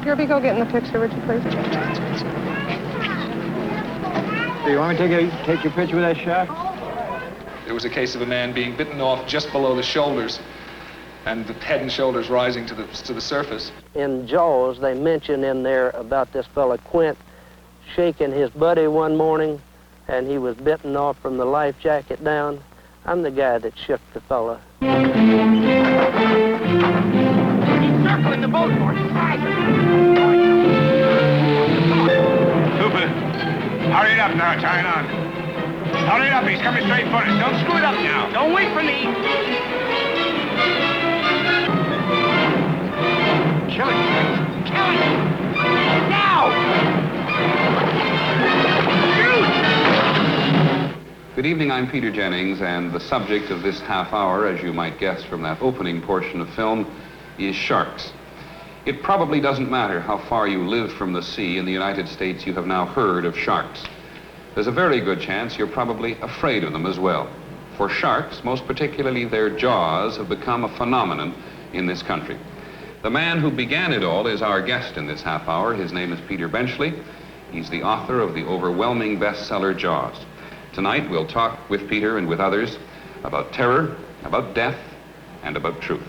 Derby, go get in the picture, would you please? Do you want me to take your picture with that shark? It was a case of a man being bitten off just below the shoulders, and the head and shoulders rising to the surface. In Jaws, they mention in there about this fella Quint shaking his buddy one morning, and he was bitten off from the life jacket down. I'm the guy that shook the fella. Circling the boat for you. Cooper, hurry it up now, tie it on. Hurry it up, he's coming straight for us. Don't screw it up now. Don't wait for me. Kill it. Kill it. Now! Good evening, I'm Peter Jennings, and the subject of this half hour, as you might guess from that opening portion of film, is sharks. It probably doesn't matter how far you live from the sea. In the United States, you have now heard of sharks. There's a very good chance you're probably afraid of them as well. For sharks, most particularly their jaws, have become a phenomenon in this country. The man who began it all is our guest in this half hour. His name is Peter Benchley. He's the author of the overwhelming bestseller, Jaws. Tonight, we'll talk with Peter and with others about terror, about death, and about truth.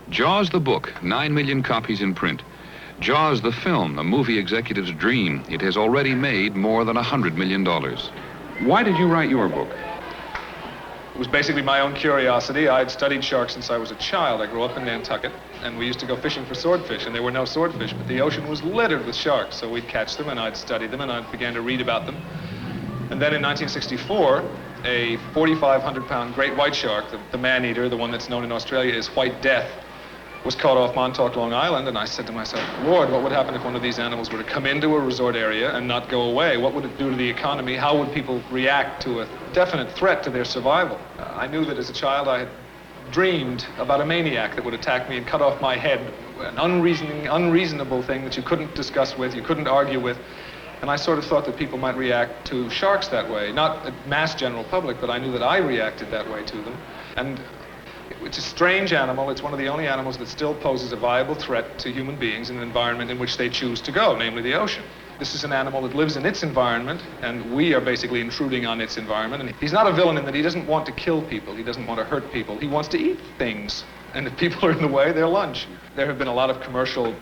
Jaws the book, 9 million copies in print. Jaws the film, a movie executive's dream. It has already made more than $100 million. Why did you write your book? It was basically my own curiosity. I had studied sharks since I was a child. I grew up in Nantucket, and we used to go fishing for swordfish, and there were no swordfish, but the ocean was littered with sharks. So we'd catch them, and I'd study them, and I began to read about them. And then in 1964, a 4,500-pound great white shark, the man-eater, the one that's known in Australia as White Death, was caught off Montauk, Long Island, and I said to myself, Lord, what would happen if one of these animals were to come into a resort area and not go away? What would it do to the economy? How would people react to a definite threat to their survival? I knew that as a child I had dreamed about a maniac that would attack me and cut off my head, an unreasonable thing that you couldn't discuss with, you couldn't argue with. And I sort of thought that people might react to sharks that way. Not a mass general public, but I knew that I reacted that way to them. And it's a strange animal. It's one of the only animals that still poses a viable threat to human beings in an environment in which they choose to go, namely the ocean. This is an animal that lives in its environment, and we are basically intruding on its environment. And he's not a villain in that he doesn't want to kill people. He doesn't want to hurt people. He wants to eat things. And if people are in the way, they're lunch. There have been a lot of commercial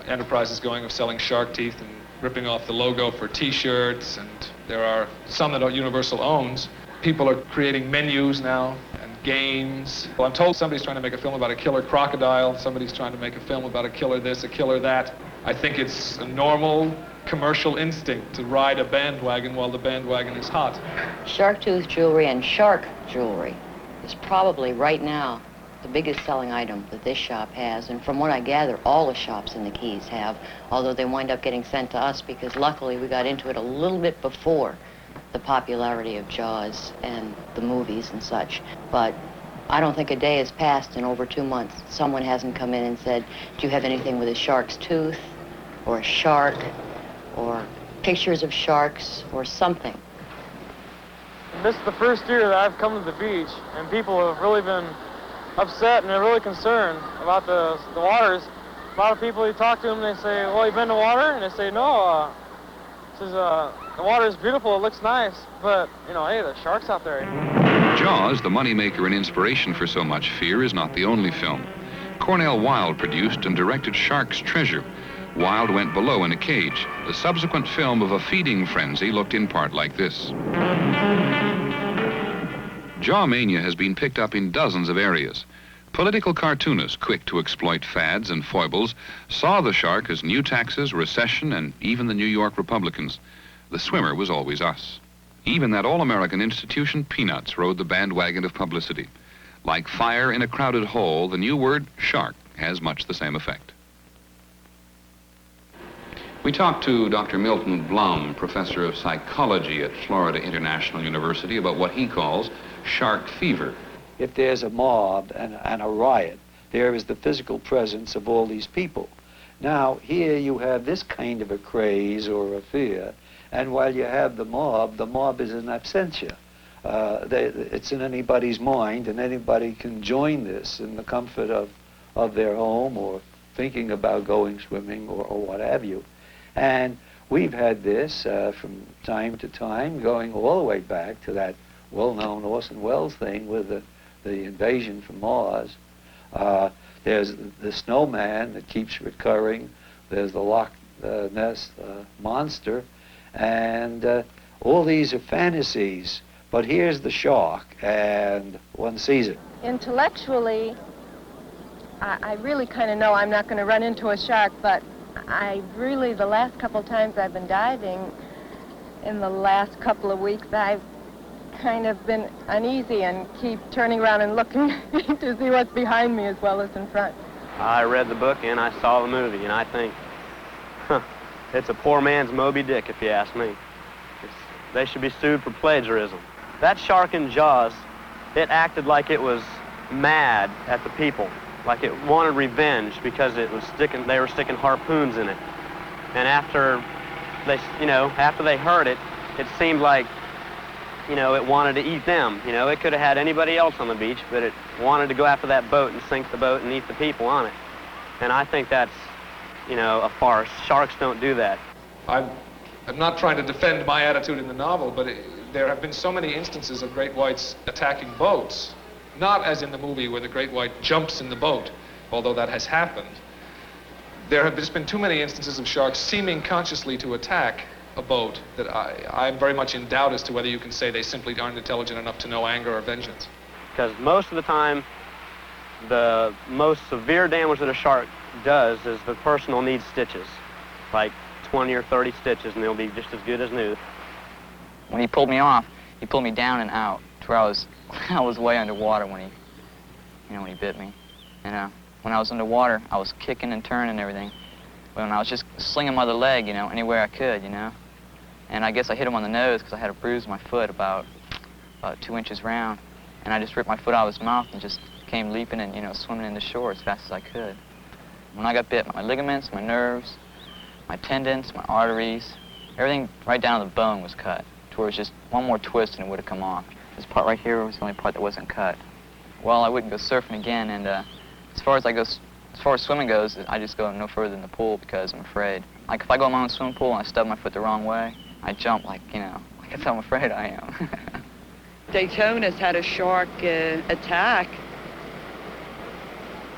enterprises going of selling shark teeth and ripping off the logo for T-shirts, and there are some that Universal owns. People are creating menus now and games. Well, I'm told somebody's trying to make a film about a killer crocodile. Somebody's trying to make a film about a killer this, a killer that. I think it's a normal commercial instinct to ride a bandwagon while the bandwagon is hot. Shark tooth jewelry and shark jewelry is probably right now the biggest selling item that this shop has, and from what I gather, all the shops in the Keys have, although they wind up getting sent to us because luckily we got into it a little bit before the popularity of Jaws and the movies and such. But I don't think a day has passed in over 2 months someone hasn't come in and said, do you have anything with a shark's tooth or a shark or pictures of sharks or something? This is the first year that I've come to the beach, and people have really been upset and they're really concerned about the waters. A lot of people, you talk to them, they say, well, you been to water? And they say, no. The water is beautiful, it looks nice, but, you know, hey, there's sharks out there. Jaws, the moneymaker and inspiration for so much fear, is not the only film. Cornell Wilde produced and directed Shark's Treasure. Wilde went below in a cage. The subsequent film of a feeding frenzy looked in part like this. Jaw mania has been picked up in dozens of areas. Political cartoonists, quick to exploit fads and foibles, saw the shark as new taxes, recession, and even the New York Republicans. The swimmer was always us. Even that all-American institution, Peanuts, rode the bandwagon of publicity. Like fire in a crowded hole, the new word shark has much the same effect. We talked to Dr. Milton Blum, professor of psychology at Florida International University, about what he calls shark fever. If there's a mob and a riot, there is the physical presence of all these people. Now, here you have this kind of a craze or a fear, and while you have the mob is in absentia. It's in anybody's mind, and anybody can join this in the comfort of their home or thinking about going swimming or what have you. And we've had this from time to time, going all the way back to that well-known Orson Welles thing with the invasion from Mars. There's the snowman that keeps recurring. There's the Loch Ness monster. And all these are fantasies. But here's the shark, and one sees it. Intellectually, I really kind of know I'm not going to run into a shark, but I really, the last couple times I've been diving, in the last couple of weeks, I've kind of been uneasy and keep turning around and looking to see what's behind me as well as in front. I read the book and I saw the movie, and I think, it's a poor man's Moby Dick, if you ask me. They should be sued for plagiarism. That shark in Jaws, it acted like it was mad at the people, like it wanted revenge because they were sticking harpoons in it. And after they heard it, it seemed like, it wanted to eat them. It could have had anybody else on the beach, but it wanted to go after that boat and sink the boat and eat the people on it. And I think that's, a farce. Sharks don't do that. I'm not trying to defend my attitude in the novel, but there have been so many instances of great whites attacking boats, not as in the movie where the great white jumps in the boat, although that has happened. There have just been too many instances of sharks seeming consciously to attack a boat that I'm very much in doubt as to whether you can say they simply aren't intelligent enough to know anger or vengeance. Because most of the time, the most severe damage that a shark does is the person will need stitches, like 20 or 30 stitches, and they'll be just as good as new. When he pulled me off, he pulled me down and out to where I was way underwater when he bit me. When I was underwater, I was kicking and turning and everything. When I was just slinging my other leg, anywhere I could, And I guess I hit him on the nose because I had a bruise on my foot about 2 inches round. And I just ripped my foot out of his mouth and just came leaping and, swimming in the shore as fast as I could. When I got bit, my ligaments, my nerves, my tendons, my arteries, everything right down to the bone was cut. To where it was just one more twist and it would have come off. This part right here was the only part that wasn't cut. Well, I wouldn't go surfing again, and as far as swimming goes, I just go no further than the pool because I'm afraid. Like if I go in my own swimming pool and I stub my foot the wrong way, I jump like that's how I'm afraid I am. Daytona's had a shark attack.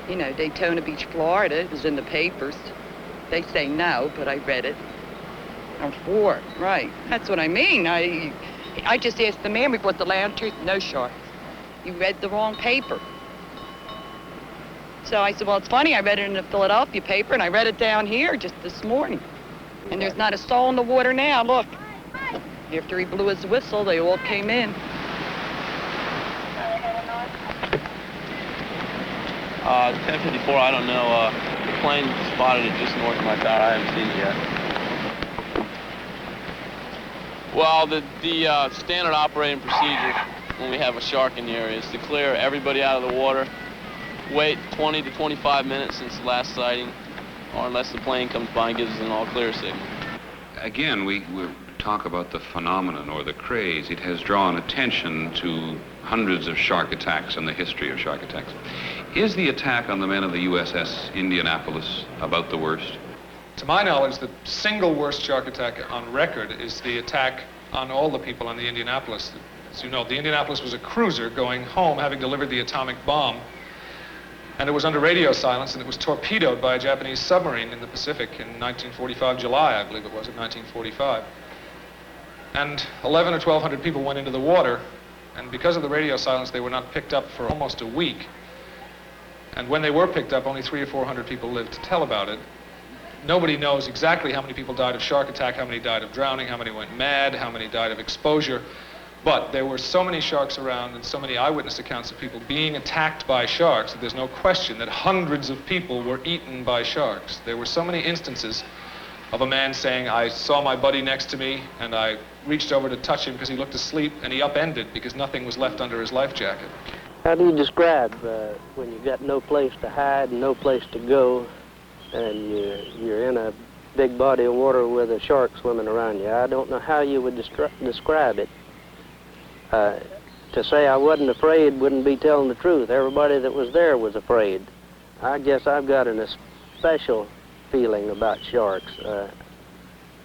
Daytona Beach, Florida. It was in the papers. They say no, but I read it. I'm for it, right. That's what I mean. I just asked the man, we brought the land truth, no sharks. You read the wrong paper. So I said, well, it's funny, I read it in the Philadelphia paper, and I read it down here just this morning. And there's not a soul in the water now, look. After he blew his whistle, they all came in. 1054, I don't know. The plane spotted it just north of my tower. I haven't seen it yet. Well, the standard operating procedure when we have a shark in the area is to clear everybody out of the water, wait 20 to 25 minutes since the last sighting, or unless the plane comes by and gives us an all-clear signal. Again, we talk about the phenomenon or the craze. It has drawn attention to hundreds of shark attacks and the history of shark attacks. Is the attack on the men of the USS Indianapolis about the worst? To my knowledge, the single worst shark attack on record is the attack on all the people on the Indianapolis. As you know, the Indianapolis was a cruiser going home having delivered the atomic bomb, and it was under radio silence, and it was torpedoed by a Japanese submarine in the Pacific in 1945, July, I believe it was, of 1945. And 1,100 or 1,200 people went into the water, and because of the radio silence, they were not picked up for almost a week. And when they were picked up, only 300 or 400 people lived to tell about it. Nobody knows exactly how many people died of shark attack, how many died of drowning, how many went mad, how many died of exposure. But there were so many sharks around and so many eyewitness accounts of people being attacked by sharks that there's no question that hundreds of people were eaten by sharks. There were so many instances of a man saying, I saw my buddy next to me and I reached over to touch him because he looked asleep and he upended because nothing was left under his life jacket. How do you describe when you got no place to hide and no place to go and you're in a big body of water with a shark swimming around you? I don't know how you would describe it. To say I wasn't afraid wouldn't be telling the truth. Everybody that was there was afraid. I guess I've got an special feeling about sharks.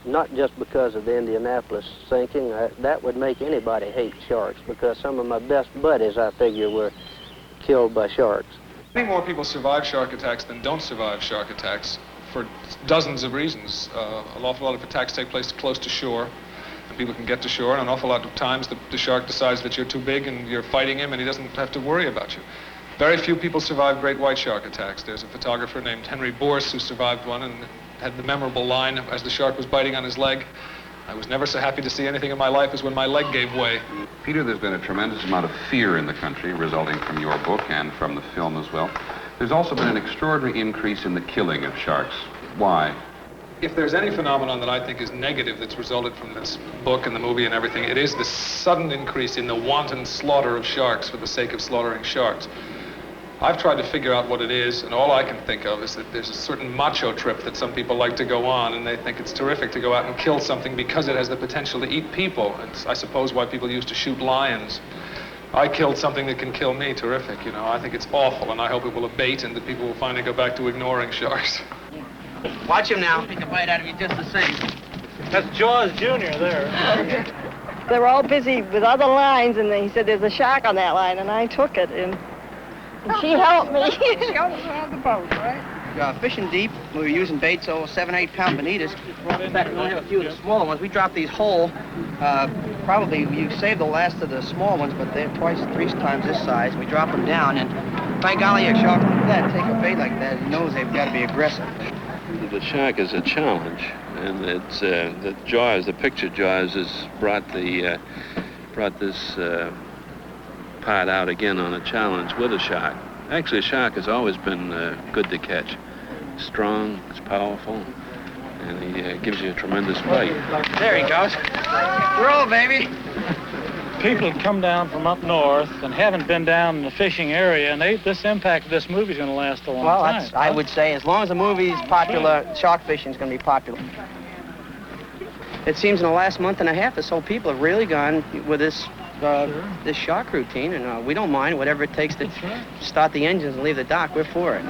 Not just because of the Indianapolis sinking. That would make anybody hate sharks, because some of my best buddies, I figure, were killed by sharks. Many more people survive shark attacks than don't survive shark attacks for dozens of reasons. An awful lot of attacks take place close to shore, and people can get to shore, and an awful lot of times the shark decides that you're too big and you're fighting him and he doesn't have to worry about you. Very few people survive great white shark attacks. There's a photographer named Henry Bourse who survived one and had the memorable line as the shark was biting on his leg, "I was never so happy to see anything in my life as when my leg gave way." Peter, there's been a tremendous amount of fear in the country resulting from your book and from the film as well. There's also been an extraordinary increase in the killing of sharks. Why? If there's any phenomenon that I think is negative that's resulted from this book and the movie and everything, it is the sudden increase in the wanton slaughter of sharks for the sake of slaughtering sharks. I've tried to figure out what it is, and all I can think of is that there's a certain macho trip that some people like to go on, and they think it's terrific to go out and kill something because it has the potential to eat people. It's, I suppose, why people used to shoot lions. I killed something that can kill me. Terrific, you know. I think it's awful, and I hope it will abate and that people will finally go back to ignoring sharks. Watch him now. Take a bite out of you just the same. That's Jaws Jr. there. They were all busy with other lines, and he said, "There's a shark on that line," and I took it, and she helped me. She helped us around the boat, right? Fishing deep, we were using baits, 7-8 pound bonitas. In fact, we only have a few of the smaller ones. We dropped these whole, probably you save the last of the small ones, but they're twice, 3 times this size. We drop them down, and by golly, a shark like that, take a bait like that, he knows they've got to be aggressive. The shark is a challenge, and it's the Jaws, the picture Jaws, has brought the brought this part out again on a challenge with a shark. Actually, a shark has always been good to catch. Strong, it's powerful, and he gives you a tremendous bite. There he goes. Roll, baby. People come down from up north and haven't been down in the fishing area, and this impact of this movie is going to last a long time. Well, I would say as long as the movie's popular, shark fishing is going to be popular. It seems in the last month and a half or so, people have really gone with this this shark routine, and we don't mind whatever it takes to start the engines and leave the dock. We're for it.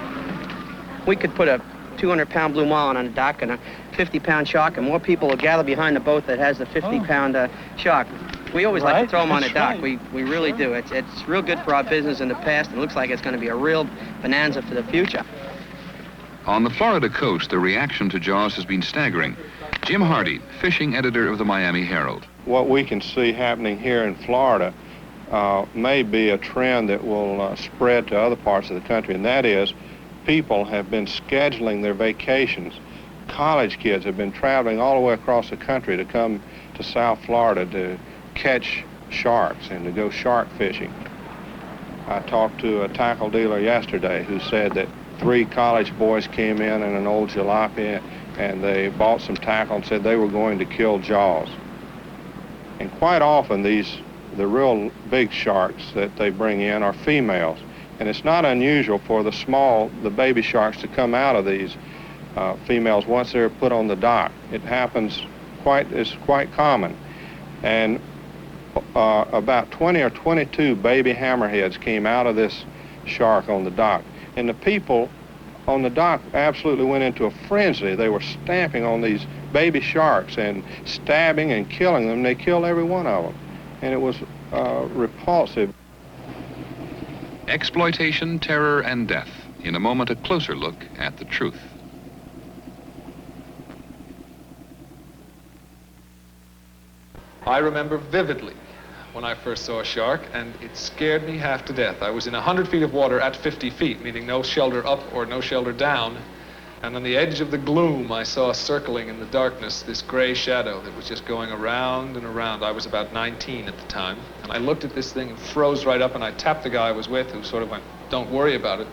We could put a 200-pound blue marlin on a dock and a 50-pound shark, and more people will gather behind the boat that has the 50-pound shark. We always like to throw them on the dock. We really do. It's real good for our business in the past, and it looks like it's going to be a real bonanza for the future. On the Florida coast, the reaction to Jaws has been staggering. Jim Hardy, fishing editor of the Miami Herald. What we can see happening here in Florida may be a trend that will spread to other parts of the country, and that is people have been scheduling their vacations. College kids have been traveling all the way across the country to come to South Florida to catch sharks and to go shark fishing. I talked to a tackle dealer yesterday who said that 3 college boys came in an old jalopy and they bought some tackle and said they were going to kill jaws. And quite often the real big sharks that they bring in are females. And it's not unusual for the baby sharks to come out of these females once they're put on the dock. It happens it's quite common. And about 20 or 22 baby hammerheads came out of this shark on the dock. And the people on the dock absolutely went into a frenzy. They were stamping on these baby sharks and stabbing and killing them. They killed every one of them. And it was repulsive. Exploitation, terror, and death. In a moment, a closer look at the truth. I remember vividly when I first saw a shark, and it scared me half to death. I was in 100 feet of water at 50 feet, meaning no shelter up or no shelter down. And on the edge of the gloom, I saw circling in the darkness this gray shadow that was just going around and around. I was about 19 at the time. And I looked at this thing and froze right up, and I tapped the guy I was with, who sort of went, "Don't worry about it."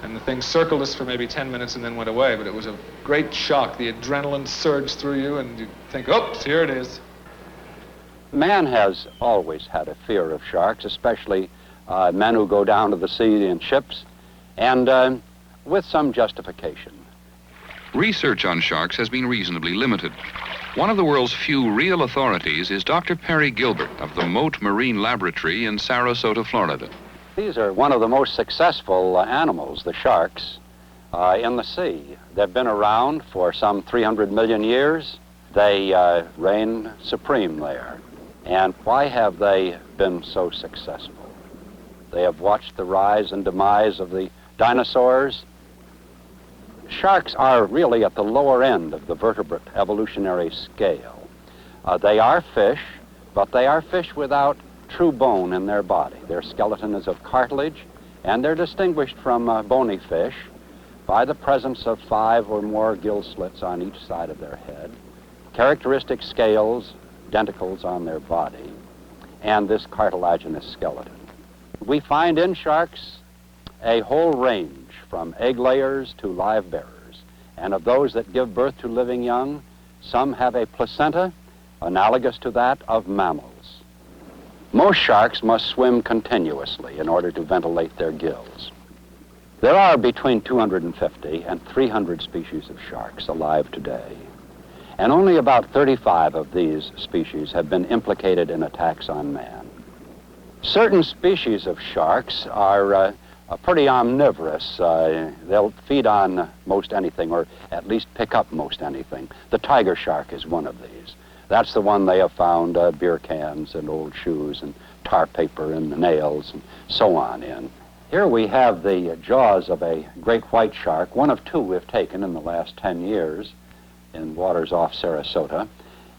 And the thing circled us for maybe 10 minutes and then went away. But it was a great shock. The adrenaline surged through you, and you think, oops, here it is. Man has always had a fear of sharks, especially men who go down to the sea in ships, and with some justification. Research on sharks has been reasonably limited. One of the world's few real authorities is Dr. Perry Gilbert of the Mote Marine Laboratory in Sarasota, Florida. These are one of the most successful animals, the sharks, in the sea. They've been around for some 300 million years. They reign supreme there. And why have they been so successful? They have watched the rise and demise of the dinosaurs. Sharks are really at the lower end of the vertebrate evolutionary scale. They are fish, but they are fish without true bone in their body. Their skeleton is of cartilage, and they're distinguished from bony fish by the presence of 5 or more gill slits on each side of their head, characteristic scales, denticles on their body, and this cartilaginous skeleton. We find in sharks a whole range from egg layers to live bearers, and of those that give birth to living young, some have a placenta analogous to that of mammals. Most sharks must swim continuously in order to ventilate their gills. There are between 250 and 300 species of sharks alive today, and only about 35 of these species have been implicated in attacks on man. Certain species of sharks are pretty omnivorous. They'll feed on most anything, or at least pick up most anything. The tiger shark is one of these. That's the one they have found beer cans and old shoes and tar paper and nails and so on in. Here we have the jaws of a great white shark, one of 2 we've taken in the last 10 years in waters off Sarasota.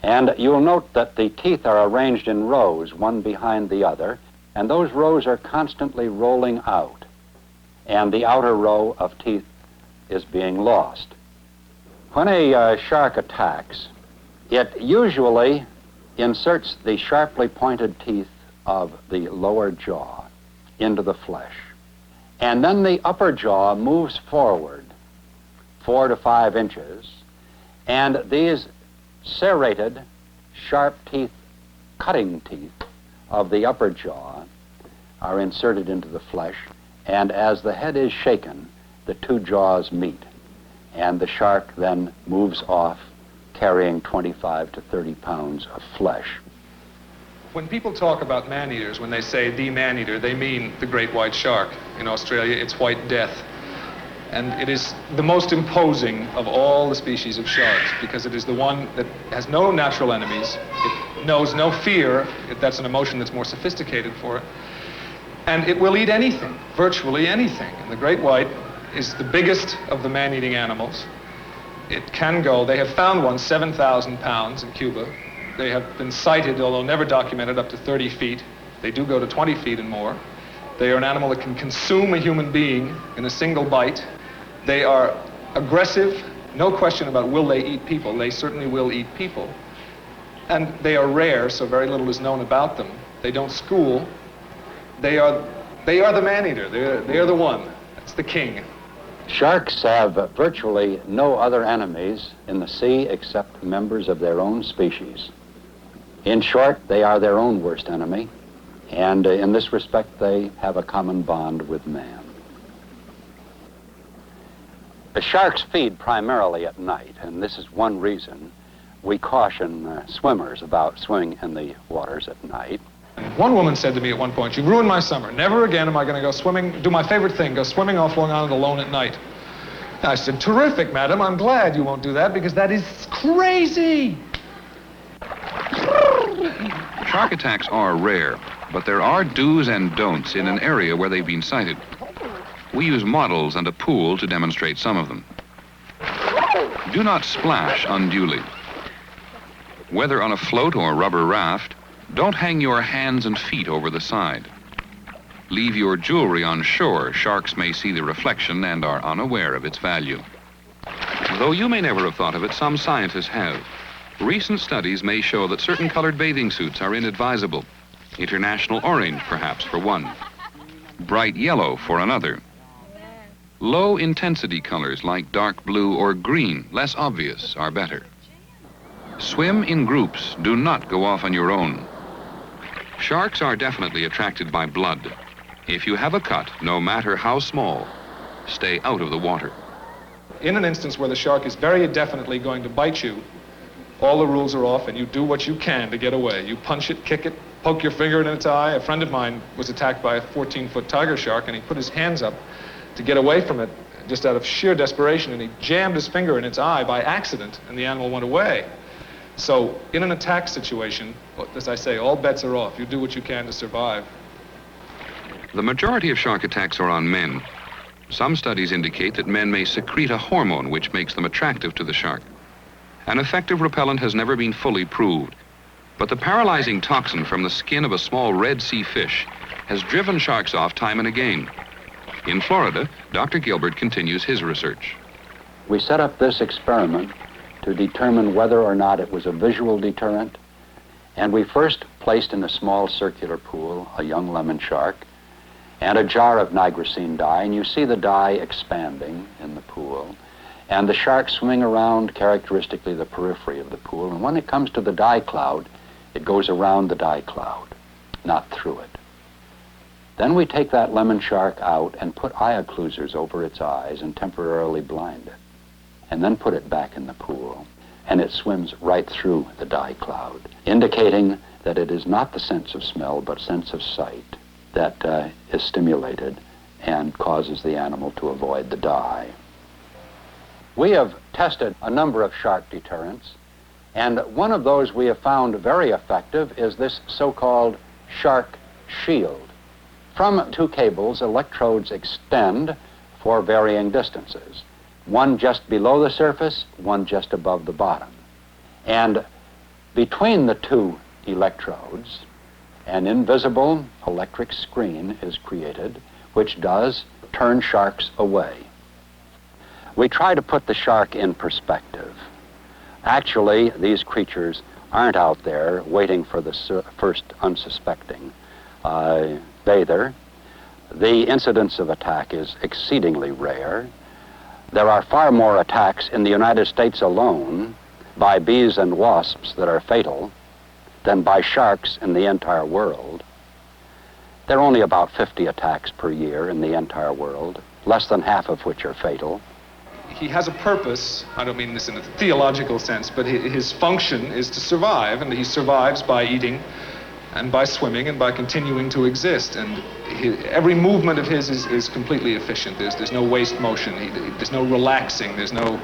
And you'll note that the teeth are arranged in rows, one behind the other, and those rows are constantly rolling out, and the outer row of teeth is being lost. When a shark attacks, it usually inserts the sharply pointed teeth of the lower jaw into the flesh. And then the upper jaw moves forward 4 to 5 inches, and these serrated, sharp teeth, cutting teeth of the upper jaw are inserted into the flesh, and as the head is shaken, the 2 jaws meet, and the shark then moves off carrying 25 to 30 pounds of flesh. When people talk about man-eaters, when they say the man-eater, they mean the great white shark. In Australia, it's White Death. And it is the most imposing of all the species of sharks because it is the one that has no natural enemies. It knows no fear. That's an emotion that's more sophisticated for it. And it will eat anything, virtually anything. And the great white is the biggest of the man-eating animals. It can go, they have found one 7,000 pounds in Cuba. They have been sighted, although never documented, up to 30 feet. They do go to 20 feet and more. They are an animal that can consume a human being in a single bite. They are aggressive, no question about will they eat people. They certainly will eat people. And they are rare, so very little is known about them. They don't school. They are the man-eater. They are the one. That's the king. Sharks have virtually no other enemies in the sea except members of their own species. In short, they are their own worst enemy, and in this respect, they have a common bond with man. The sharks feed primarily at night, and this is one reason we caution swimmers about swimming in the waters at night. One woman said to me at one point, "You've ruined my summer. Never again am I going to go swimming, do my favorite thing, go swimming off Long Island alone at night." I said, "Terrific, madam. I'm glad you won't do that because that is crazy." Shark attacks are rare, but there are do's and don'ts in an area where they've been sighted. We use models and a pool to demonstrate some of them. Do not splash unduly. Whether on a float or rubber raft, don't hang your hands and feet over the side. Leave your jewelry on shore. Sharks may see the reflection and are unaware of its value. Though you may never have thought of it, some scientists have. Recent studies may show that certain colored bathing suits are inadvisable. International orange, perhaps, for one. Bright yellow for another. Low-intensity colors like dark blue or green, less obvious, are better. Swim in groups. Do not go off on your own. Sharks are definitely attracted by blood. If you have a cut, no matter how small, stay out of the water. in an instance where the shark is very definitely going to bite you, all the rules are off and you do what you can to get away. You punch it, kick it, poke your finger in its eye. A friend of mine was attacked by a 14-foot tiger shark, and he put his hands up to get away from it just out of sheer desperation, and he jammed his finger in its eye by accident, and the animal went away. So in an attack situation, as I say, all bets are off. You do what you can to survive. The majority of shark attacks are on men. Some studies indicate that men may secrete a hormone which makes them attractive to the shark. An effective repellent has never been fully proved, but the paralyzing toxin from the skin of a small Red Sea fish has driven sharks off time and again. In Florida, Dr. Gilbert continues his research. We set up this experiment to determine whether or not it was a visual deterrent, and we first placed in a small circular pool a young lemon shark and a jar of nigrosine dye, and you see the dye expanding in the pool, and the shark swimming around characteristically the periphery of the pool, and when it comes to the dye cloud, it goes around the dye cloud, not through it. Then we take that lemon shark out and put eye occlusers over its eyes and temporarily blind it, and then put it back in the pool, and it swims right through the dye cloud, indicating that it is not the sense of smell but sense of sight that is stimulated and causes the animal to avoid the dye. We have tested a number of shark deterrents, and one of those we have found very effective is this so-called shark shield. From two cables, electrodes extend for varying distances, one just below the surface, one just above the bottom. And between the two electrodes, an invisible electric screen is created, which does turn sharks away. We try to put the shark in perspective. Actually, these creatures aren't out there waiting for the first unsuspecting bather. The incidence of attack is exceedingly rare. There are far more attacks in the United States alone by bees and wasps that are fatal than by sharks in the entire world. There are only about 50 attacks per year in the entire world, less than half of which are fatal. He has a purpose. I don't mean this in a theological sense, but his function is to survive, and he survives by eating and by swimming and by continuing to exist. And every movement of his is completely efficient. There's no waste motion. There's no relaxing. There's no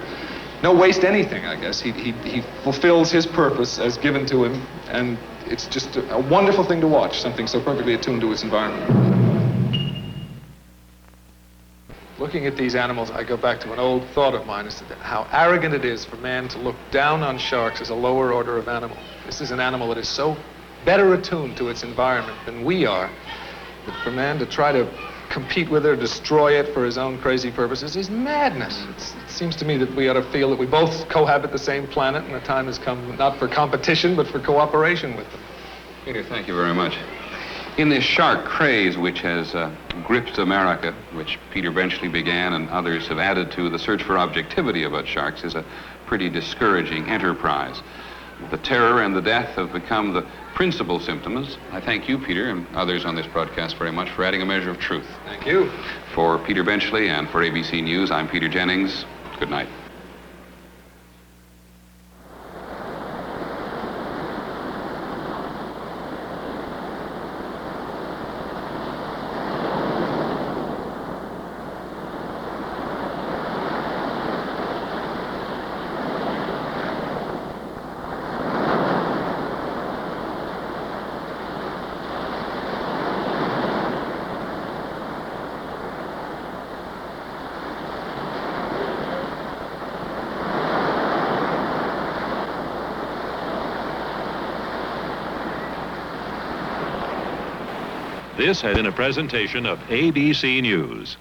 waste anything, I guess. He fulfills his purpose as given to him, and it's just a wonderful thing to watch, something so perfectly attuned to its environment. Looking at these animals, I go back to an old thought of mine, is how arrogant it is for man to look down on sharks as a lower order of animal. This is an animal that is so better attuned to its environment than we are, that for man to try to compete with it or destroy it for his own crazy purposes is madness. It seems to me that we ought to feel that we both cohabit the same planet, and the time has come not for competition, but for cooperation with them. Peter, thank you very much. In this shark craze which has gripped America, which Peter Benchley began and others have added to, the search for objectivity about sharks is a pretty discouraging enterprise. The terror and the death have become the principal symptoms. I thank you, Peter, and others on this broadcast very much for adding a measure of truth. Thank you. For Peter Benchley and for ABC News, I'm Peter Jennings. Good night. This has been a presentation of ABC News.